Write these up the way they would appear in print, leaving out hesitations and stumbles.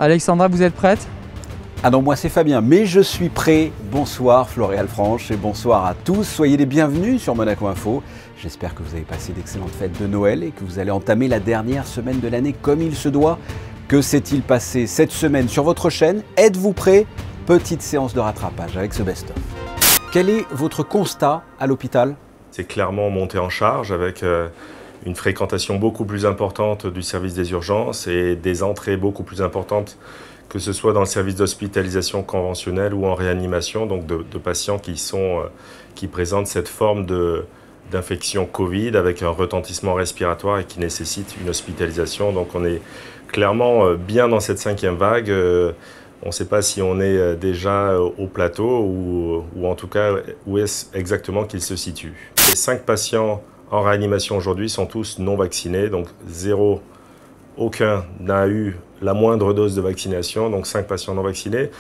Alexandra, vous êtes prête? Ah non, moi c'est Fabien, mais je suis prêt. Bonsoir Floréal Franche et bonsoir à tous. Soyez les bienvenus sur Monaco Info. J'espère que vous avez passé d'excellentes fêtes de Noël et que vous allez entamer la dernière semaine de l'année comme il se doit. Que s'est-il passé cette semaine sur votre chaîne? Êtes-vous prêts? Petite séance de rattrapage avec ce best-of. Quel est votre constat à l'hôpital? C'est clairement monté en charge avec une fréquentation beaucoup plus importante du service des urgences et des entrées beaucoup plus importantes, que ce soit dans le service d'hospitalisation conventionnelle ou en réanimation, donc de patients qui présentent cette forme d'infection Covid avec un retentissement respiratoire et qui nécessite une hospitalisation. Donc on est clairement bien dans cette 5e vague. On ne sait pas si on est déjà au plateau ou en tout cas où est-ce exactement qu'il se situe. Les 5 patients en réanimation aujourd'hui sont tous non vaccinés, donc aucun n'a eu la moindre dose de vaccination, donc 5 patients non vaccinés.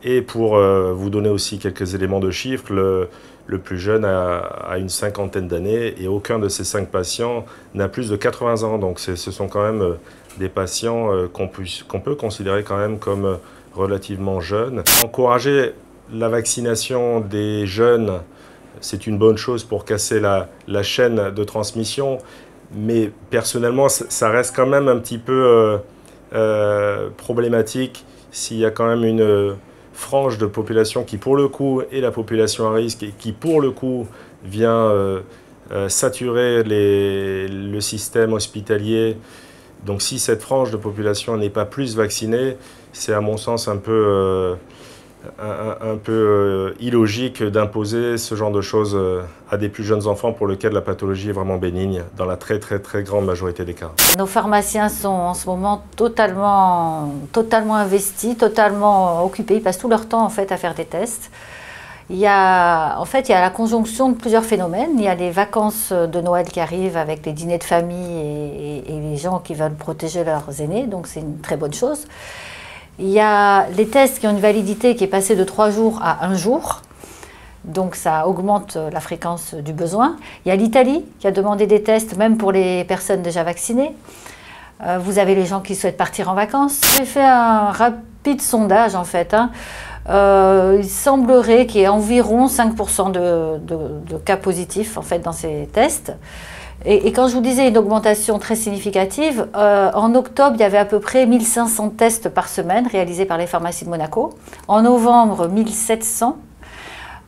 Et pour vous donner aussi quelques éléments de chiffres, le plus jeune a une 50aine d'années et aucun de ces 5 patients n'a plus de 80 ans. Donc ce sont quand même des patients qu'on peut considérer quand même comme relativement jeunes. Encourager la vaccination des jeunes, c'est une bonne chose pour casser la chaîne de transmission, mais personnellement, ça reste quand même un petit peu problématique s'il y a quand même une frange de population qui, pour le coup, est la population à risque et qui, pour le coup, vient saturer le système hospitalier. Donc si cette frange de population n'est pas plus vaccinée, c'est à mon sens un peu illogique d'imposer ce genre de choses à des plus jeunes enfants pour lesquels la pathologie est vraiment bénigne, dans la très grande majorité des cas. Nos pharmaciens sont en ce moment totalement investis, totalement occupés. Ils passent tout leur temps en fait à faire des tests. Il y a la conjonction de plusieurs phénomènes. Il y a les vacances de Noël qui arrivent avec les dîners de famille et les gens qui veulent protéger leurs aînés, donc c'est une très bonne chose. Il y a les tests qui ont une validité qui est passée de 3 jours à 1 jour, donc ça augmente la fréquence du besoin. Il y a l'Italie qui a demandé des tests même pour les personnes déjà vaccinées. Vous avez les gens qui souhaitent partir en vacances. J'ai fait un rapide sondage en fait. Il semblerait qu'il y ait environ 5% de cas positifs en fait, dans ces tests. Et quand je vous disais une augmentation très significative, en octobre, il y avait à peu près 1500 tests par semaine réalisés par les pharmacies de Monaco. En novembre, 1700.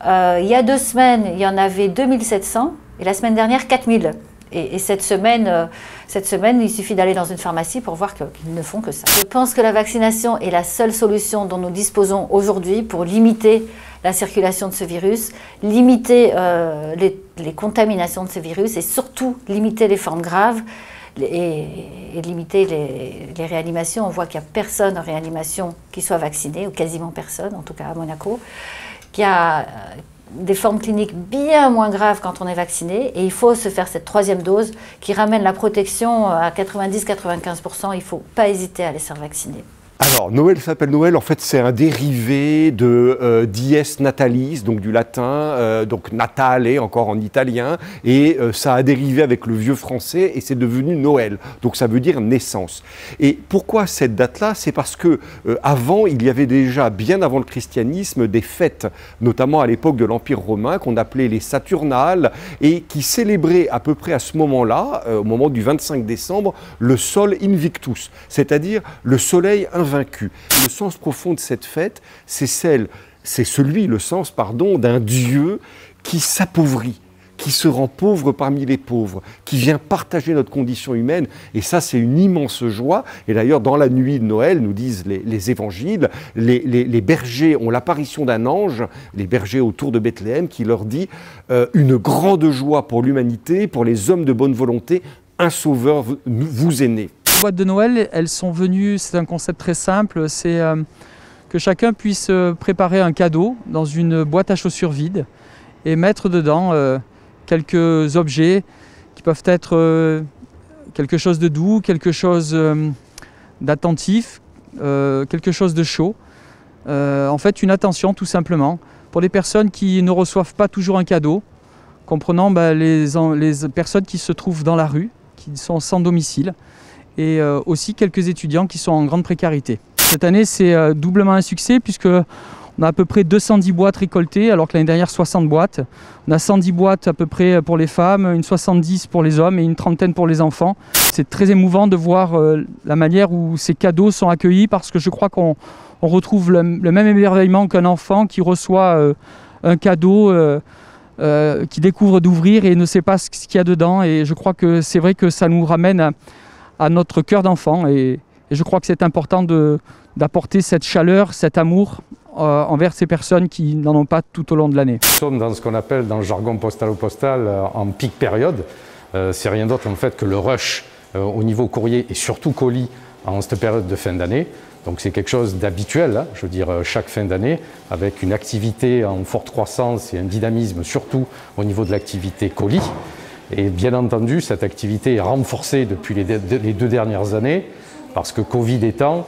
Il y a 2 semaines, il y en avait 2700. Et la semaine dernière, 4000. Et cette semaine, il suffit d'aller dans une pharmacie pour voir qu'ils ne font que ça. Je pense que la vaccination est la seule solution dont nous disposons aujourd'hui pour limiter la circulation de ce virus, limiter les contaminations de ce virus et surtout limiter les formes graves et limiter les réanimations. On voit qu'il n'y a personne en réanimation qui soit vacciné, ou quasiment personne, en tout cas à Monaco, qui a des formes cliniques bien moins graves quand on est vacciné, et il faut se faire cette 3e dose qui ramène la protection à 90-95%. Il ne faut pas hésiter à aller se faire vacciner. Alors, Noël s'appelle Noël, en fait c'est un dérivé de dies natalis, donc du latin, donc natale encore en italien, et ça a dérivé avec le vieux français et c'est devenu Noël, donc ça veut dire naissance. Et pourquoi cette date-là? C'est parce que avant, il y avait déjà, bien avant le christianisme, des fêtes, notamment à l'époque de l'Empire romain, qu'on appelait les Saturnales, et qui célébraient à peu près à ce moment-là, au moment du 25 décembre, le Sol Invictus, c'est-à-dire le soleil invaincu. Le sens profond de cette fête, c'est le sens d'un Dieu qui s'appauvrit, qui se rend pauvre parmi les pauvres, qui vient partager notre condition humaine. Et ça, c'est une immense joie. Et d'ailleurs, dans la nuit de Noël, nous disent les évangiles, les bergers ont l'apparition d'un ange, les bergers autour de Bethléem, qui leur dit une grande joie pour l'humanité, pour les hommes de bonne volonté, un sauveur vous est né. Les boîtes de Noël, elles sont venues, c'est un concept très simple, c'est que chacun puisse préparer un cadeau dans une boîte à chaussures vide et mettre dedans quelques objets qui peuvent être quelque chose de doux, quelque chose d'attentif, quelque chose de chaud. En fait, une attention tout simplement pour les personnes qui ne reçoivent pas toujours un cadeau, comprenant les personnes qui se trouvent dans la rue, qui sont sans domicile, et aussi quelques étudiants qui sont en grande précarité. Cette année, c'est doublement un succès puisque on a à peu près 210 boîtes récoltées, alors que l'année dernière, 60 boîtes. On a 110 boîtes à peu près pour les femmes, une 70 pour les hommes et une trentaine pour les enfants. C'est très émouvant de voir la manière où ces cadeaux sont accueillis parce que je crois qu'on retrouve le même émerveillement qu'un enfant qui reçoit un cadeau, qui découvre d'ouvrir et ne sait pas ce qu'il y a dedans. Et je crois que c'est vrai que ça nous ramène à notre cœur d'enfant. Et je crois que c'est important d'apporter cette chaleur, cet amour envers ces personnes qui n'en ont pas tout au long de l'année. Nous sommes dans ce qu'on appelle dans le jargon postalo-postal en peak période. C'est rien d'autre en fait que le rush au niveau courrier et surtout colis en cette période de fin d'année. Donc c'est quelque chose d'habituel, hein, je veux dire chaque fin d'année, avec une activité en forte croissance et un dynamisme surtout au niveau de l'activité colis. Et bien entendu, cette activité est renforcée depuis les 2 dernières années, parce que Covid étant,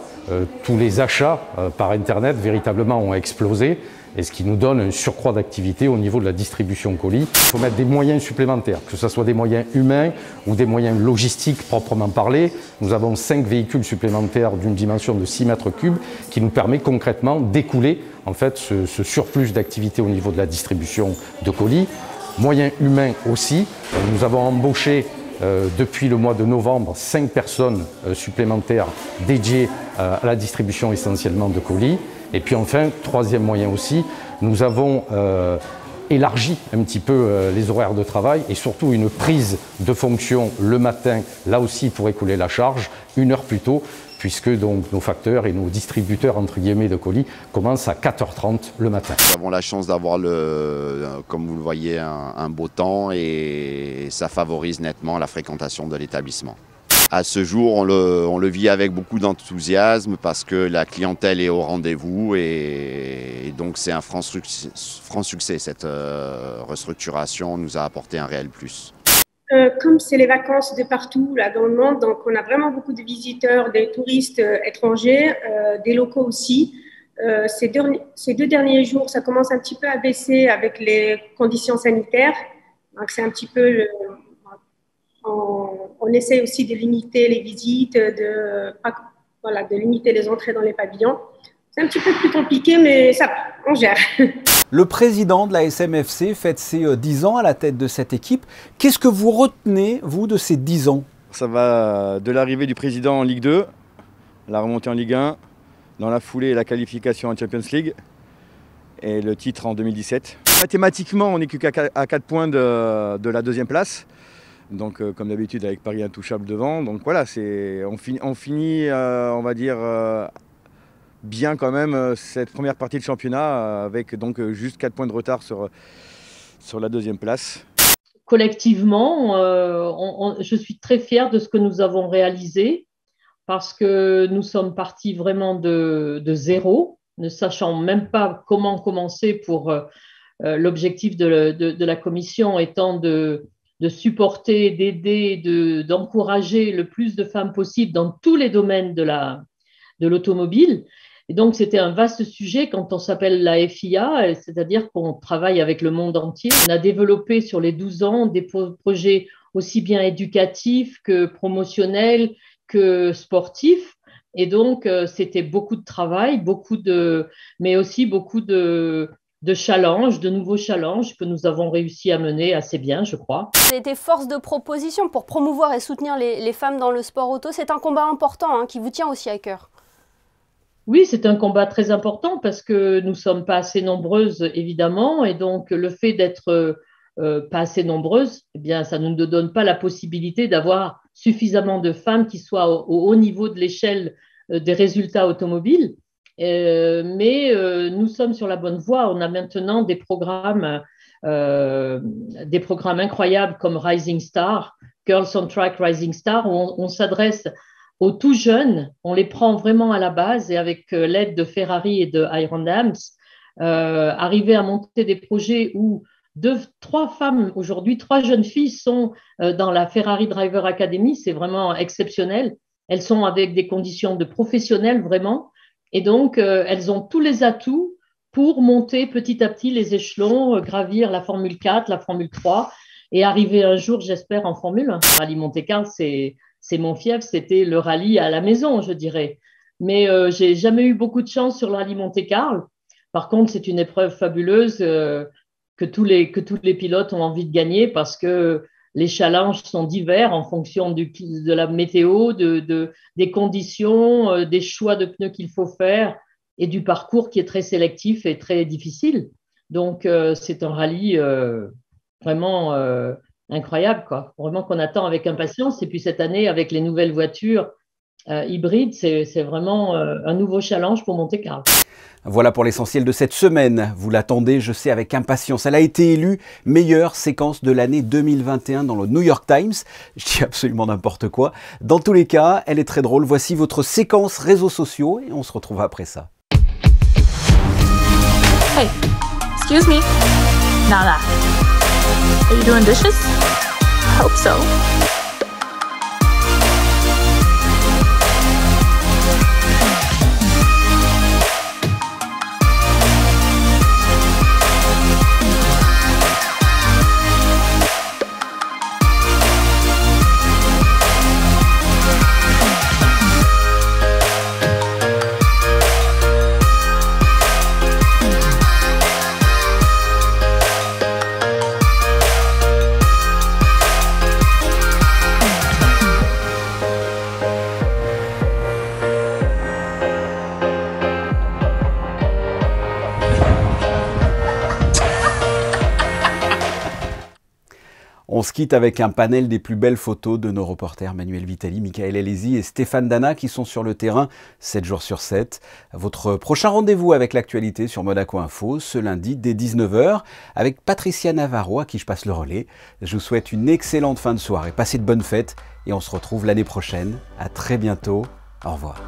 tous les achats par Internet véritablement ont explosé, et ce qui nous donne un surcroît d'activité au niveau de la distribution colis. Il faut mettre des moyens supplémentaires, que ce soit des moyens humains ou des moyens logistiques proprement parlés. Nous avons 5 véhicules supplémentaires d'une dimension de 6 mètres cubes qui nous permet concrètement d'écouler en fait, ce surplus d'activité au niveau de la distribution de colis. Moyens humains aussi. Nous avons embauché depuis le mois de novembre 5 personnes supplémentaires dédiées à la distribution essentiellement de colis. Et puis enfin, troisième moyen aussi, nous avons élargi un petit peu les horaires de travail et surtout une prise de fonction le matin, là aussi pour écouler la charge, 1 heure plus tôt, puisque donc nos facteurs et nos distributeurs entre guillemets de colis commencent à 4h30 le matin. Nous avons la chance d'avoir, comme vous le voyez, un beau temps et ça favorise nettement la fréquentation de l'établissement. À ce jour, on le vit avec beaucoup d'enthousiasme parce que la clientèle est au rendez-vous et donc c'est un franc succès. Cette restructuration nous a apporté un réel plus. Comme c'est les vacances de partout là, dans le monde, donc on a vraiment beaucoup de visiteurs, des touristes étrangers, des locaux aussi. Ces 2 derniers jours, ça commence un petit peu à baisser avec les conditions sanitaires. Donc c'est un petit peu... On essaie aussi de limiter les visites, de limiter les entrées dans les pavillons. C'est un petit peu plus compliqué, mais ça va, on gère. Le président de la SMFC fête ses 10 ans à la tête de cette équipe. Qu'est-ce que vous retenez, vous, de ces 10 ans? Ça va de l'arrivée du président en Ligue 2, la remontée en Ligue 1, dans la foulée la qualification en Champions League et le titre en 2017. Mathématiquement, on n'est qu'à 4 points de la 2e place. Donc comme d'habitude avec Paris intouchable devant. Donc voilà, on finit on va dire bien quand même cette première partie de championnat avec donc juste 4 points de retard sur la 2e place. Collectivement, je suis très fière de ce que nous avons réalisé parce que nous sommes partis vraiment de zéro, ne sachant même pas comment commencer pour l'objectif de la commission étant de supporter, d'aider, d'encourager le plus de femmes possible dans tous les domaines de l'automobile. Et donc, c'était un vaste sujet quand on s'appelle la FIA, c'est-à-dire qu'on travaille avec le monde entier. On a développé sur les 12 ans des projets aussi bien éducatifs que promotionnels, que sportifs. Et donc, c'était beaucoup de travail, mais aussi beaucoup de challenges, de nouveaux challenges que nous avons réussi à mener assez bien, je crois. Vous avez été force de proposition pour promouvoir et soutenir les femmes dans le sport auto. C'est un combat important qui vous tient aussi à cœur. Oui, c'est un combat très important parce que nous ne sommes pas assez nombreuses, évidemment, et donc le fait d'être pas assez nombreuses, eh bien, ça ne nous donne pas la possibilité d'avoir suffisamment de femmes qui soient au haut niveau de l'échelle des résultats automobiles. Mais nous sommes sur la bonne voie. On a maintenant des programmes incroyables comme Rising Star, Girls on Track Rising Star, où on s'adresse aux tout jeunes, on les prend vraiment à la base et avec l'aide de Ferrari et de Iron Dams, arriver à monter des projets où 3 femmes, aujourd'hui 3 jeunes filles sont dans la Ferrari Driver Academy, c'est vraiment exceptionnel. Elles sont avec des conditions de professionnelles vraiment. Et donc, elles ont tous les atouts pour monter petit à petit les échelons, gravir la Formule 4, la Formule 3 et arriver un jour, j'espère, en Formule 1. Rallye Monte-Carlo, c'est mon fief, c'était le rallye à la maison, je dirais. Mais j'ai jamais eu beaucoup de chance sur le rallye Monte-Carlo. Par contre, c'est une épreuve fabuleuse que tous les pilotes ont envie de gagner parce que les challenges sont divers en fonction de la météo, des conditions, des choix de pneus qu'il faut faire et du parcours qui est très sélectif et très difficile. Donc, c'est un rallye vraiment incroyable, quoi. Vraiment qu'on attend avec impatience. Et puis cette année, avec les nouvelles voitures hybrides, c'est vraiment un nouveau challenge pour Monte-Carlo. Voilà pour l'essentiel de cette semaine. Vous l'attendez, je sais, avec impatience. Elle a été élue meilleure séquence de l'année 2021 dans le New York Times. Je dis absolument n'importe quoi. Dans tous les cas, elle est très drôle. Voici votre séquence réseaux sociaux et on se retrouve après ça. Hey, excuse me. Nala, are you doing dishes? I hope so. On se quitte avec un panel des plus belles photos de nos reporters Manuel Vitali, Michael Alesi et Stéphane Dana qui sont sur le terrain 7 jours sur 7. Votre prochain rendez-vous avec l'actualité sur Monaco Info ce lundi dès 19 h avec Patricia Navarro à qui je passe le relais. Je vous souhaite une excellente fin de soirée, passez de bonnes fêtes et on se retrouve l'année prochaine. À très bientôt. Au revoir.